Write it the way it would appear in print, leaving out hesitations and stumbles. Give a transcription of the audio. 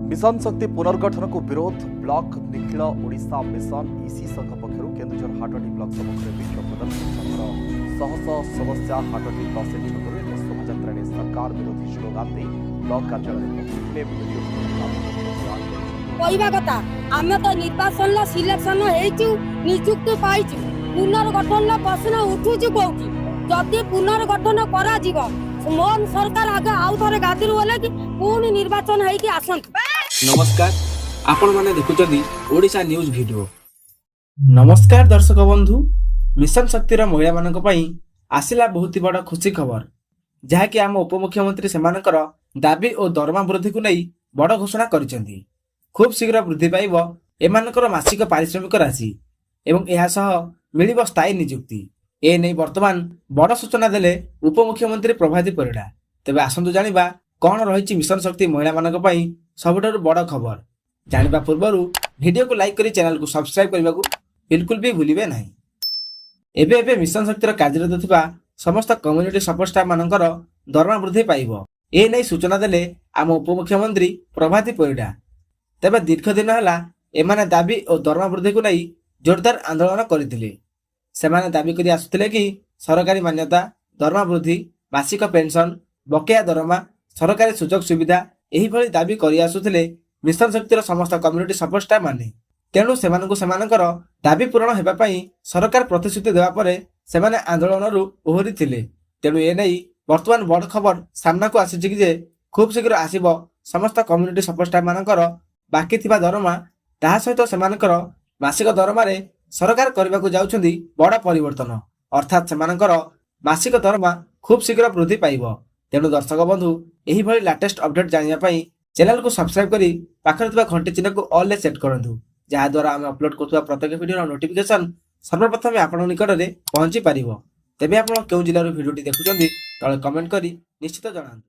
Mission शक्ति पुनर्गठन को विरोध block Nikhil Odisha mission EC संघ पक्षर केन्दुझर हाटटी ब्लॉक सम्मुखें विक्षोभ प्रदर्शन शह शह सदस्य हाटटी तहसिल छकु एक शोभायात्रा सरकार विरोधी स्लोगान दे ब्लॉक कार्यालय कहवा कथा आम तो निर्वाचन सिलेक्शन निजुक्ति पाई पुनर्गठन प्रश्न उठुची कौटी जदि पुनर्गठन करा मोहन सरकार आगे आउ थे गादी बोले कि पुणी निर्वाचन होगी आसतु। नमस्कार आपण माने देखुचंदी ओडिशा न्यूज वीडियो। नमस्कार दर्शक बंधु, मिशन शक्तिर महिला मानक पई आसिला बहुत बड़ खुशी खबर जहाँकि आम उपमुख्यमंत्री सेमानकर दाबी और दरमा वृद्धि को नहीं बड़ घोषणा करिसेंती। खूब शीघ्र वृद्धि पाइब एमानकर मासिक पारिश्रमिक राशि एवं यह सह मिलिब स्थायी नियुक्ति। ए नहीं वर्तमान बड़ सूचना देले उपमुख्यमंत्री प्रभाती परिड़ा। तेबे आसंतु जानिबा कौन रही मिशन शक्ति महिला मानक पई सबुठारु बड़ खबर। जानिबा पूर्वरु वीडियो को लाइक करी चैनल को सब्सक्राइब करने को बिल्कुल भी भूलिबे नहीं। एबे मिशन शक्तिर कार्यरत थिबा समस्त कम्युनिटी सपोर्ट स्टाफ मानकर दरमा वृद्धि पाइब ए नहीं सूचना देले आम उपमुख्यमंत्री प्रभाती परिड़ा। तेबे दीर्घ दिन है एमाने दाबी और दरमा वृद्धि को नहीं जोरदार आंदोलन करथिले। सेमाने दाबी करी आसुथिले कि सरकारी मान्यता, दरमा वृद्धि, मासिक पेंशन, बकेया दरमा, सरकारी सुजोग सुविधा एही भली दाबी करी आसुथिले मिशन शक्तिर समस्त कम्युनिटी सपोर्ट स्टाफ माने। तेणु सेमानकु सेमानकर दाबी पूरण हेबा पई सरकार प्रतिश्रुति देवा परे सेमाने आंदोलनरु ओहरी थिले। तेणु ए नै वर्तमान बड़ खबर सामना को आसीछि कि जे खूब शीघ्र आसीबो समस्त कम्युनिटी सपोर्ट स्टाफ मानकर बाकी थिबा दरमा, ताहा सहित सेमानकर मासिक दरमारे सरकार करबाकू जाउछन्ती बड़ परिवर्तन, अर्थात सेमानकर मासिक दरमा खूब शीघ्र वृद्धि पाइब। तेणु दर्शक बंधु एही भली लेटेस्ट अपडेट जानिया पई चैनल को सब्सक्राइब करी पाखरे थिबा घंटी चिन्ह को ऑल ले सेट करंतु, जहा द्वारा हम अपलोड करथुवा प्रत्येक वीडियो नोटिफिकेशन सर्वप्रथम आपण निकट रे पहुंची पारिबो। तेबे आपण केउ जिल्लार वीडियोटी देखुछन्ती तळे कमेंट करी निश्चित जणांतु।